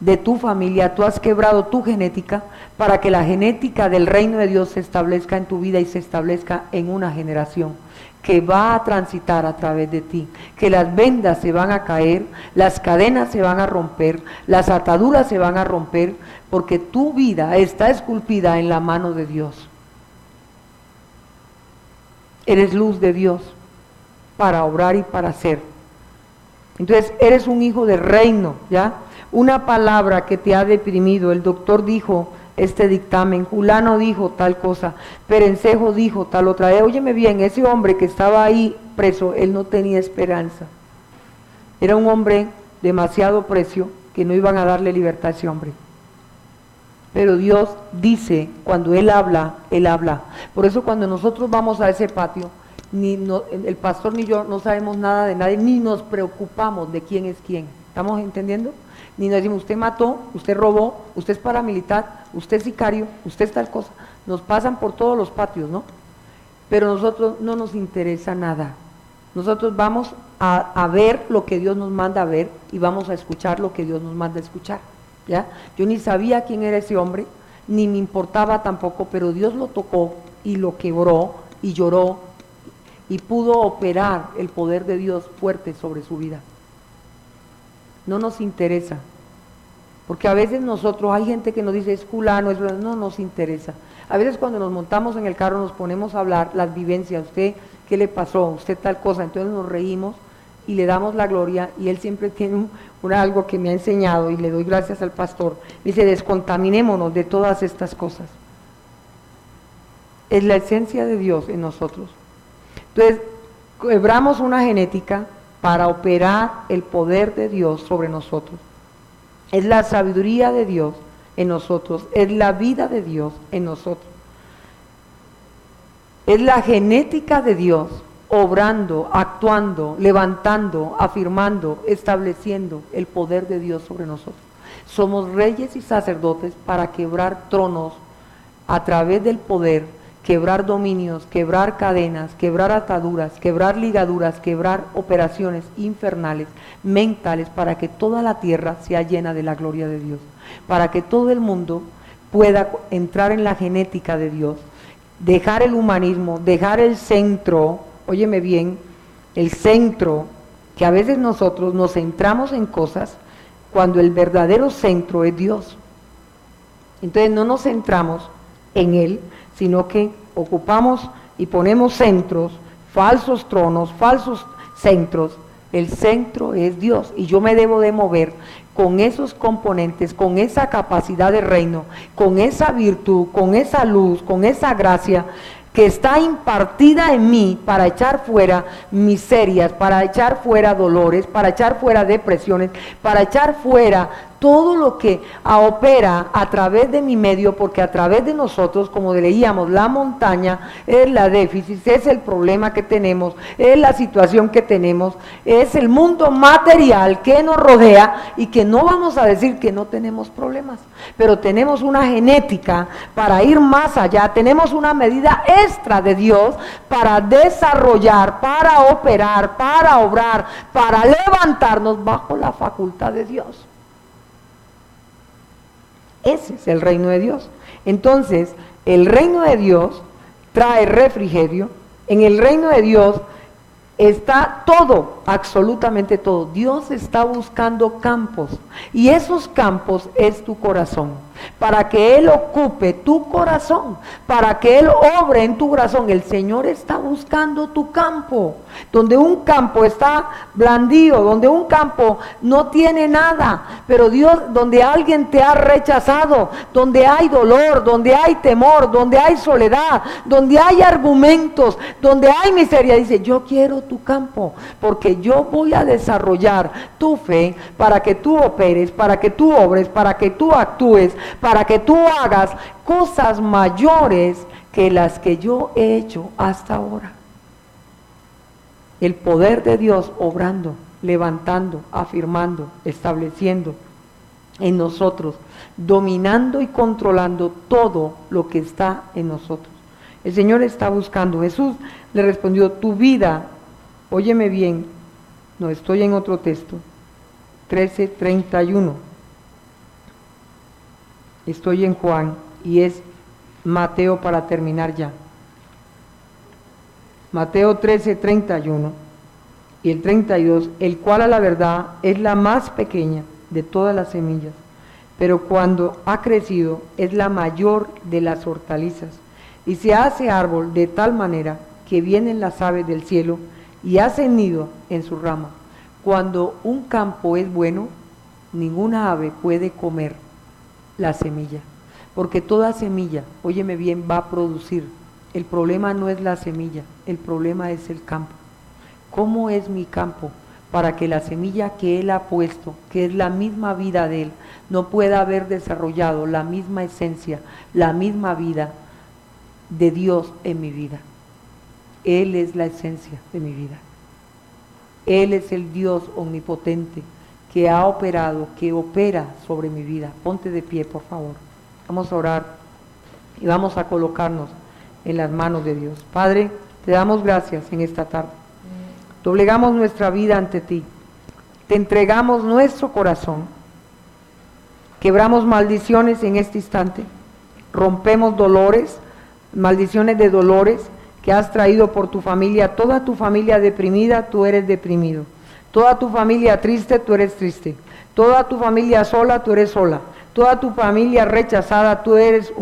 de tu familia, tú has quebrado tu genética para que la genética del reino de Dios se establezca en tu vida y se establezca en una generación que va a transitar a través de ti, que las vendas se van a caer, las cadenas se van a romper, las ataduras se van a romper, porque tu vida está esculpida en la mano de Dios. Eres luz de Dios para obrar y para hacer. Entonces eres un hijo del reino, ¿ya? Una palabra que te ha deprimido, el doctor dijo este dictamen, fulano dijo tal cosa, Perencejo dijo tal otra. Óyeme bien, ese hombre que estaba ahí preso, él no tenía esperanza. Era un hombre demasiado precio, que no iban a darle libertad a ese hombre. Pero Dios dice, cuando Él habla, Él habla. Por eso cuando nosotros vamos a ese patio, el pastor ni yo no sabemos nada de nadie, ni nos preocupamos de quién es quién. ¿Estamos entendiendo? Ni nos decimos, usted mató, usted robó, usted es paramilitar, usted es sicario, usted es tal cosa. Nos pasan por todos los patios, ¿no? Pero nosotros no nos interesa nada. Nosotros vamos a ver lo que Dios nos manda a ver y vamos a escuchar lo que Dios nos manda a escuchar, ¿ya? Yo ni sabía quién era ese hombre, ni me importaba tampoco, pero Dios lo tocó y lo quebró y lloró y pudo operar el poder de Dios fuerte sobre su vida. No nos interesa, porque a veces nosotros, hay gente que nos dice, es fulano, no nos interesa. A veces cuando nos montamos en el carro nos ponemos a hablar las vivencias, usted, ¿qué le pasó? Usted tal cosa, entonces nos reímos y le damos la gloria, y él siempre tiene algo que me ha enseñado, y le doy gracias al pastor, dice, descontaminémonos de todas estas cosas. Es la esencia de Dios en nosotros. Entonces, quebramos una genética para operar el poder de Dios sobre nosotros. Es la sabiduría de Dios en nosotros, es la vida de Dios en nosotros. Es la genética de Dios obrando, actuando, levantando, afirmando, estableciendo el poder de Dios sobre nosotros. Somos reyes y sacerdotes para quebrar tronos a través del poder, quebrar dominios, quebrar cadenas, quebrar ataduras, quebrar ligaduras, quebrar operaciones infernales, mentales, para que toda la tierra sea llena de la gloria de Dios, para que todo el mundo pueda entrar en la genética de Dios, dejar el humanismo, dejar el centro, óyeme bien, el centro, que a veces nosotros nos centramos en cosas cuando el verdadero centro es Dios. Entonces no nos centramos en Él, sino que ocupamos y ponemos centros, falsos tronos, falsos centros. El centro es Dios y yo me debo de mover con esos componentes, con esa capacidad de reino, con esa virtud, con esa luz, con esa gracia que está impartida en mí para echar fuera miserias, para echar fuera dolores, para echar fuera depresiones, para echar fuera todo lo que opera a través de mi medio, porque a través de nosotros, como leíamos, la montaña es la déficit, es el problema que tenemos, es la situación que tenemos, es el mundo material que nos rodea y que no vamos a decir que no tenemos problemas, pero tenemos una genética para ir más allá, tenemos una medida extra de Dios para desarrollar, para operar, para obrar, para levantarnos bajo la facultad de Dios. Ese es el reino de Dios. Entonces, el reino de Dios trae refrigerio. En el reino de Dios está todo, absolutamente todo. Dios está buscando campos y esos campos es tu corazón. Para que Él ocupe tu corazón, para que Él obre en tu corazón. El Señor está buscando tu campo, donde un campo está blandío, donde un campo no tiene nada, pero Dios, donde alguien te ha rechazado, donde hay dolor, donde hay temor, donde hay soledad, donde hay argumentos, donde hay miseria, dice, yo quiero tu campo, porque yo voy a desarrollar tu fe para que tú operes, para que tú obres, para que tú actúes, para que tú hagas cosas mayores que las que yo he hecho hasta ahora. El poder de Dios obrando, levantando, afirmando, estableciendo en nosotros, dominando y controlando todo lo que está en nosotros. El Señor está buscando. Jesús le respondió, tu vida, óyeme bien, no estoy en otro texto, 13:31. Estoy en Juan y es Mateo para terminar ya. Mateo 13:31 y el 32, el cual a la verdad es la más pequeña de todas las semillas, pero cuando ha crecido es la mayor de las hortalizas y se hace árbol de tal manera que vienen las aves del cielo y hacen nido en su rama. Cuando un campo es bueno, ninguna ave puede comer la semilla, porque toda semilla, óyeme bien, va a producir. El problema no es la semilla, el problema es el campo. ¿Cómo es mi campo? Para que la semilla que Él ha puesto, que es la misma vida de Él, no pueda haber desarrollado la misma esencia, la misma vida de Dios en mi vida. Él es la esencia de mi vida. Él es el Dios omnipotente que ha operado, que opera sobre mi vida. Ponte de pie, por favor. Vamos a orar y vamos a colocarnos en las manos de Dios. Padre, te damos gracias en esta tarde. Doblegamos nuestra vida ante ti. Te entregamos nuestro corazón. Quebramos maldiciones en este instante. Rompemos dolores, maldiciones de dolores que has traído por tu familia. Toda tu familia deprimida, tú eres deprimido. Toda tu familia triste, tú eres triste. Toda tu familia sola, tú eres sola. Toda tu familia rechazada, tú eres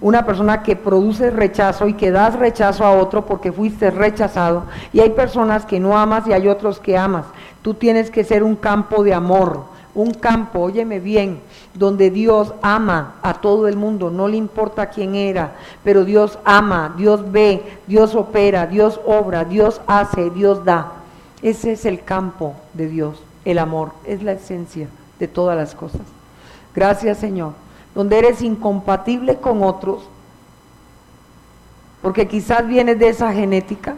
una persona que produce rechazo y que das rechazo a otro porque fuiste rechazado. Y hay personas que no amas y hay otros que amas. Tú tienes que ser un campo de amor, un campo, óyeme bien, donde Dios ama a todo el mundo, no le importa quién era, pero Dios ama, Dios ve, Dios opera, Dios obra, Dios hace, Dios da. Ese es el campo de Dios, el amor, es la esencia de todas las cosas. Gracias, Señor, donde eres incompatible con otros, porque quizás vienes de esa genética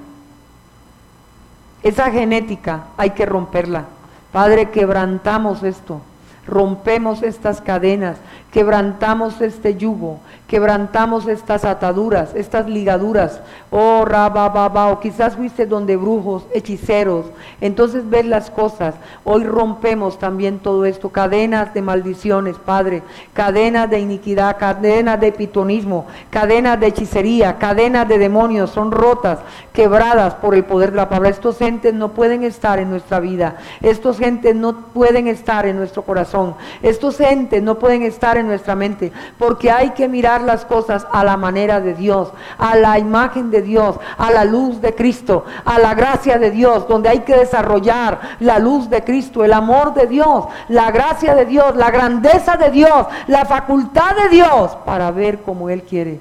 hay que romperla. Padre, quebrantamos esto, rompemos estas cadenas, quebrantamos este yugo, quebrantamos estas ataduras, estas ligaduras. Oh, rabababa, o quizás fuiste donde brujos, hechiceros, entonces ves las cosas. Hoy rompemos también todo esto, cadenas de maldiciones, Padre, cadenas de iniquidad, cadenas de pitonismo, cadenas de hechicería, cadenas de demonios, son rotas, quebradas por el poder de la palabra. Estos entes no pueden estar en nuestra vida, estos entes no pueden estar en nuestro corazón, estos entes no pueden estar en nuestra mente, porque hay que mirar las cosas a la manera de Dios, a la imagen de Dios, a la luz de Cristo, a la gracia de Dios, donde hay que desarrollar la luz de Cristo, el amor de Dios, la gracia de Dios, la grandeza de Dios, la facultad de Dios, para ver como Él quiere.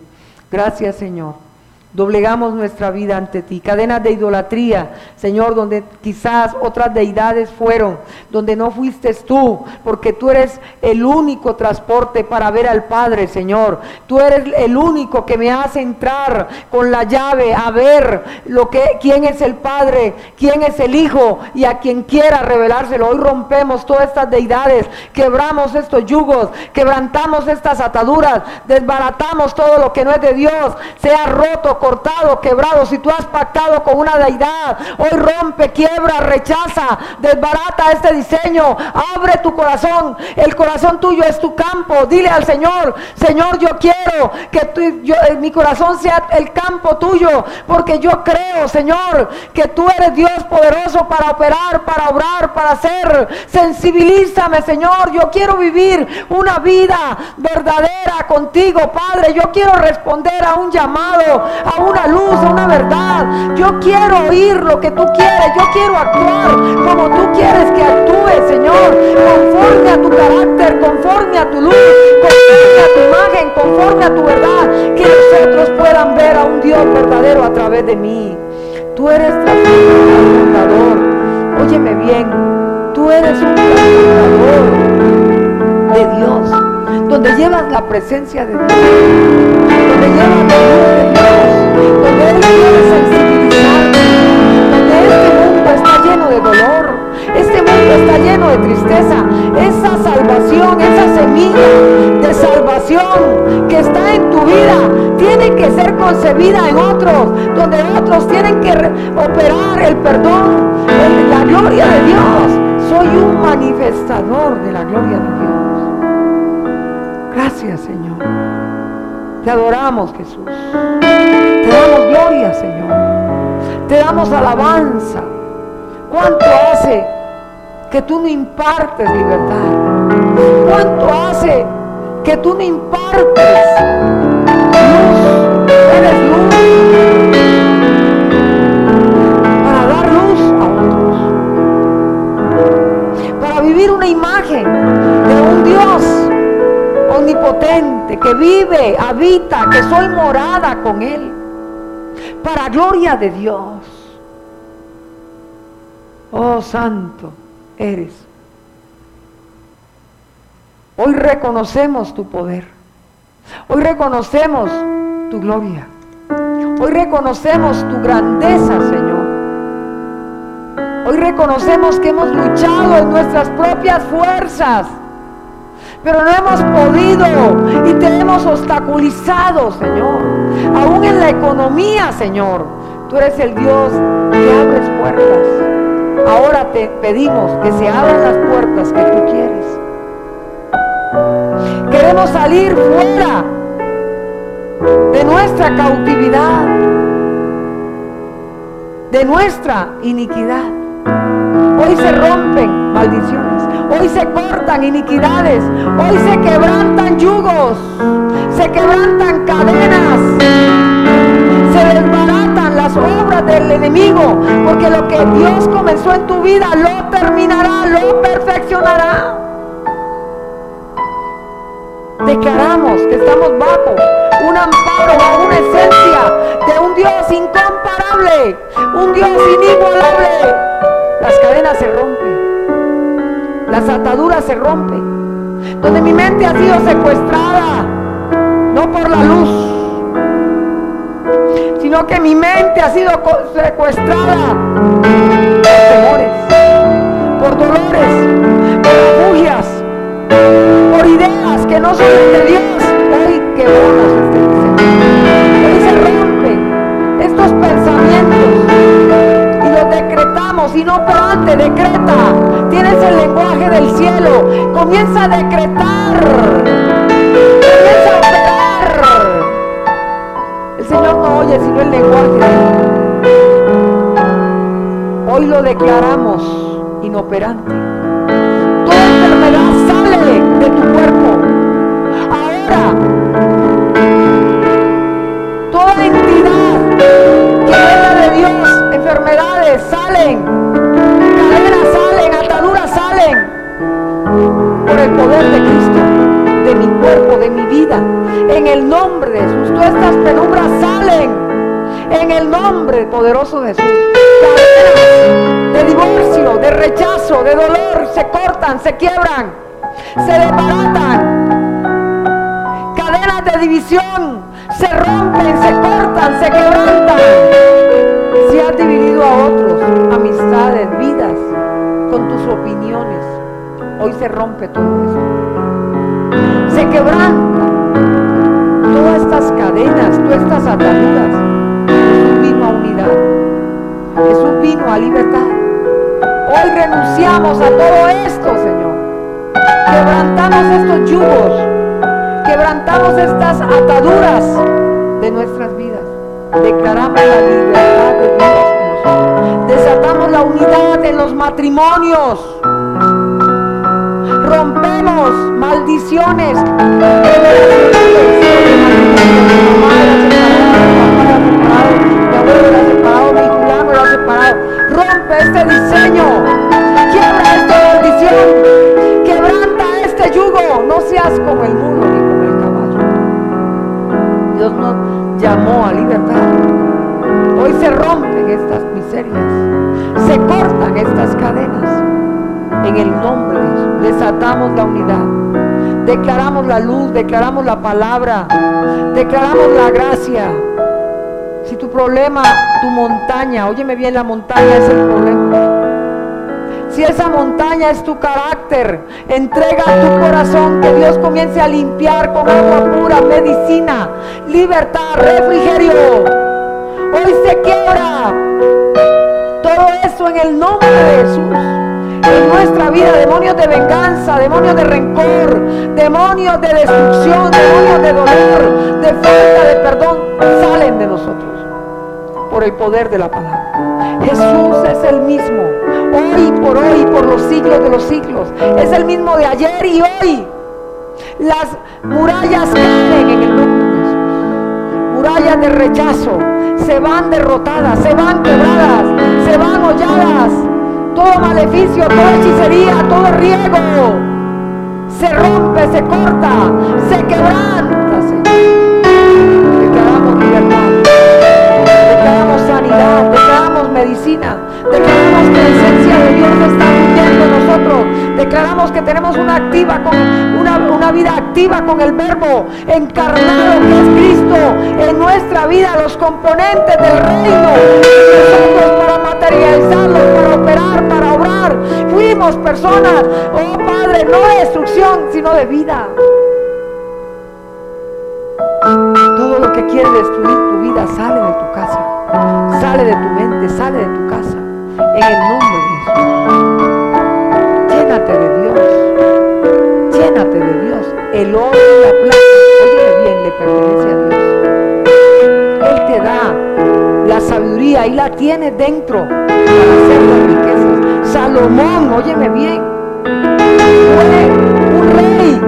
Gracias, Señor. Doblegamos nuestra vida ante ti. Cadenas de idolatría, Señor, donde quizás otras deidades fueron, donde no fuiste tú, porque tú eres el único transporte para ver al Padre, Señor. Tú eres el único que me hace entrar con la llave a ver quién es el Padre, quién es el Hijo, y a quien quiera revelárselo. Hoy rompemos todas estas deidades, quebramos estos yugos, quebrantamos estas ataduras, desbaratamos todo lo que no es de Dios, sea roto, cortado, quebrado. Si tú has pactado con una deidad, hoy rompe, quiebra, rechaza, desbarata este diseño, abre tu corazón. El corazón tuyo es tu campo. Dile al Señor: Señor, yo quiero que mi corazón sea el campo tuyo, porque yo creo, Señor, que tú eres Dios poderoso para operar, para obrar, para hacer. Sensibilízame, Señor. Yo quiero vivir una vida verdadera contigo, Padre. Yo quiero responder a un llamado, a una luz, a una verdad. Yo quiero oír lo que tú quieres. Yo quiero actuar como tú quieres que actúe, Señor, conforme a tu carácter, conforme a tu luz, conforme a tu imagen, conforme a tu verdad, que nosotros puedan ver a un Dios verdadero a través de mí. Tú eres transformador. Óyeme bien, tú eres un transformador de Dios, donde llevas la presencia de Dios, donde llevas la luz de Dios, donde Él quiere sensibilizarte, donde este mundo está lleno de dolor, este mundo está lleno de tristeza. Esa salvación, esa semilla de salvación que está en tu vida, tiene que ser concebida en otros, donde otros tienen que operar el perdón, la gloria de Dios. Soy un manifestador de la gloria de Dios. Gracias, Señor. Te adoramos, Jesús. Te damos gloria, Señor. Te damos alabanza. ¿Cuánto hace que tú no impartes libertad? ¿Cuánto hace que tú no impartes luz? Eres luz para dar luz a otros, para vivir una imagen de un Dios omnipotente, que vive, habita, que soy morada con Él, para gloria de Dios. Oh, santo eres. Hoy reconocemos tu poder, hoy reconocemos tu gloria, hoy reconocemos tu grandeza, Señor. Hoy reconocemos que hemos luchado en nuestras propias fuerzas, pero no hemos podido y te hemos obstaculizado, Señor. Aún en la economía, Señor, tú eres el Dios que abres puertas. Ahora te pedimos que se abran las puertas que tú quieres. Queremos salir fuera de nuestra cautividad, de nuestra iniquidad. Hoy se rompen maldiciones, hoy se cortan iniquidades, hoy se quebrantan yugos, se quebrantan cadenas, se desbaratan las obras del enemigo, porque lo que Dios comenzó en tu vida lo terminará, lo perfeccionará. Declaramos que estamos bajo un amparo, bajo una esencia de un Dios incomparable, un Dios inigualable. Las cadenas se rompen, las ataduras se rompen, donde mi mente ha sido secuestrada, no por la luz, sino que mi mente ha sido secuestrada por temores, por dolores, por angustias, cielo, comienza a decretar, comienza a operar. El Señor no oye sino el lenguaje. Hoy lo declaramos inoperante. Toda enfermedad sale de tu cuerpo. Ahora, toda entidad que venga de Dios, enfermedades salen, cadenas salen, ataduras salen, por el poder de Cristo, de mi cuerpo, de mi vida, en el nombre de Jesús. Todas estas penumbras salen, en el nombre poderoso de Jesús. Cadenas de divorcio, de rechazo, de dolor, se cortan, se quiebran, se desbaratan. Cadenas de división se rompen, se cortan, se quebrantan. Si has dividido a otros, amistades, vidas, con tus opiniones, hoy se rompe todo esto. Se quebrantan todas estas cadenas, todas estas ataduras. Jesús vino a unidad. Jesús vino a libertad. Hoy renunciamos a todo esto, Señor. Quebrantamos estos yugos. Quebrantamos estas ataduras de nuestras vidas. Declaramos la libertad de Dios en nosotros. Desatamos la unidad en los matrimonios. Rompemos maldiciones. Rompe este diseño. Quiebra esta maldición. Quebranta este yugo. No seas como el mulo ni como el caballo. Dios nos llamó a libertad. Hoy se rompen estas miserias. Se cortan estas cadenas. En el nombre de Jesús desatamos la unidad, declaramos la luz, declaramos la palabra, declaramos la gracia. Si tu problema, tu montaña, óyeme bien, la montaña es el problema. Si esa montaña es tu carácter, entrega tu corazón, que Dios comience a limpiar con agua pura, medicina, libertad, refrigerio. Hoy se quiebra todo eso en el nombre de Jesús. En nuestra vida, demonios de venganza, demonios de rencor, demonios de destrucción, demonios de dolor, de falta de perdón, salen de nosotros por el poder de la palabra. Jesús es el mismo, hoy, por los siglos de los siglos. Es el mismo de ayer y hoy. Las murallas caen en el nombre de Jesús. Murallas de rechazo se van derrotadas, se van quebradas, se van holladas. Todo maleficio, toda hechicería, todo riego se rompe, se corta, se quebranta, Señor. Declaramos libertad, declaramos sanidad, declaramos medicina, declaramos que la esencia de Dios está viviendo en nosotros. Declaramos que tenemos una vida activa con el verbo encarnado que es Cristo en nuestra vida, los componentes del reino nosotros para materializarlos, para operar, para obrar. Fuimos personas, oh Padre, no de destrucción sino de vida. Todo lo que quiere destruir tu vida sale de tu casa, sale de tu mente, sale de tu casa, en el nombre de Jesús. Llénate de Dios, llénate de Dios. El oro y la plata, óyeme bien, le pertenece a Dios. Él te da la sabiduría y la tiene dentro para hacer las riquezas. Salomón, óyeme bien, fue un rey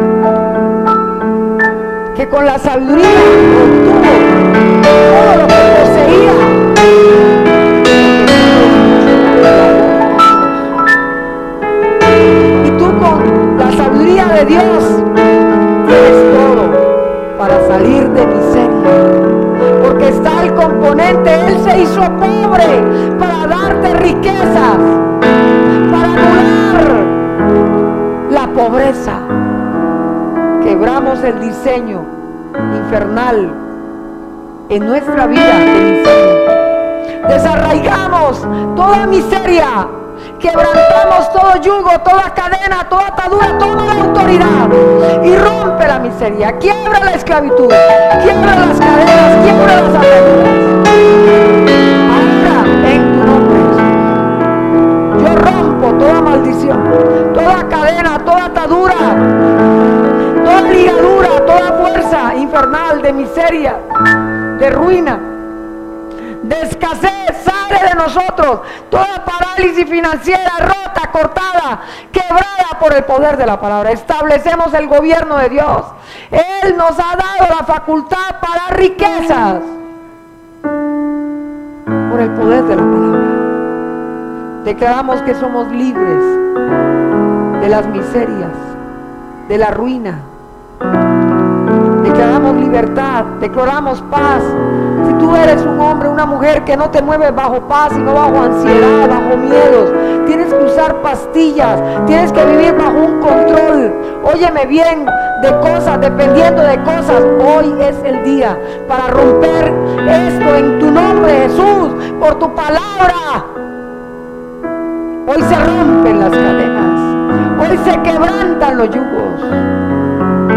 que con la sabiduría obtuvo todo lo que poseía. Y tú con la sabiduría de Dios tienes todo para salir de miseria, porque está el componente. Él se hizo pobre para darte riquezas, para anular la pobreza. Quebramos el diseño infernal en nuestra vida de miseria. Desarraigamos toda miseria. Quebrantamos todo yugo, toda cadena, toda atadura, toda la autoridad y rompe la miseria, quiebra la esclavitud, quiebra las cadenas, quiebra las ataduras. Ahora, en tu nombre, Jesús, yo rompo toda maldición, toda cadena, de miseria, de ruina, de escasez, sale de nosotros. Toda parálisis financiera rota, cortada, quebrada por el poder de la palabra. Establecemos el gobierno de Dios. Él nos ha dado la facultad para riquezas por el poder de la palabra. Declaramos que somos libres de las miserias, de la ruina. Declaramos libertad, declaramos paz. Si tú eres un hombre, una mujer que no te mueves bajo paz, sino bajo ansiedad, bajo miedos, tienes que usar pastillas, tienes que vivir bajo un control, óyeme bien, de cosas, dependiendo de cosas. Hoy es el día para romper esto en tu nombre, Jesús, por tu palabra. Hoy se rompen las cadenas, hoy se quebrantan los yugos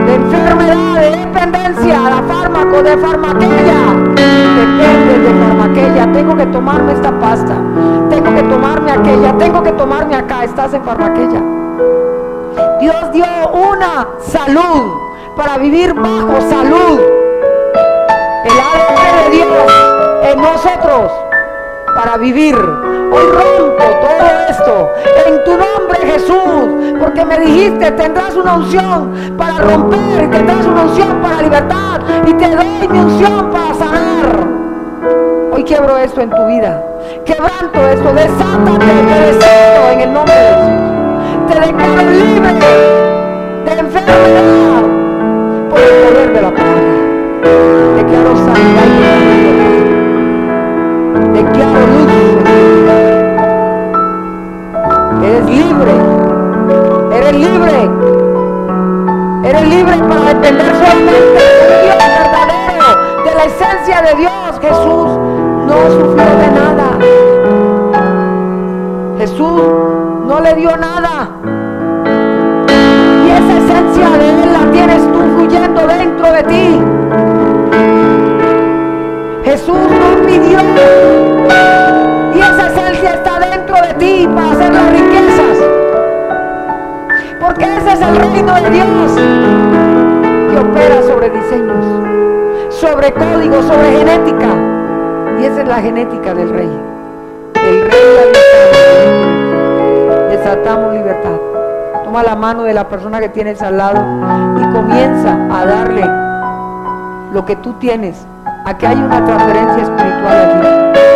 de enfermedad, de dependencia, de fármaco, de farmaquella. Dependes de farmaquella. Tengo que tomarme esta pasta, tengo que tomarme aquella, tengo que tomarme acá. Estás en farmaquella. Dios dio una salud para vivir bajo salud. El ADN de Dios en nosotros para vivir. Hoy rompo todo esto en tu nombre, Jesús, porque me dijiste: tendrás una unción para romper, tendrás una unción para libertad, y te doy mi unción para sanar. Hoy quiebro esto en tu vida, quebranto esto, desátate, te desato en el nombre de Jesús. Te declaro libre de enfermedad por el poder de la palabra. Declaro sanidad y libertad. Declaro luz. Eres libre, eres libre, eres libre para depender solamente del Dios verdadero, de la esencia de Dios. Jesús no sufrió de nada, Jesús no le dio nada, y esa esencia de Él la tienes tú fluyendo dentro de ti. Jesús no pidió, y esa esencia está dentro de ti para hacer las riquezas, porque ese es el reino de Dios que opera sobre diseños, sobre códigos, sobre genética, y esa es la genética del rey. El rey desatamos libertad. Toma la mano de la persona que tienes al lado y comienza a darle lo que tú tienes. Aquí hay una transferencia espiritual allí.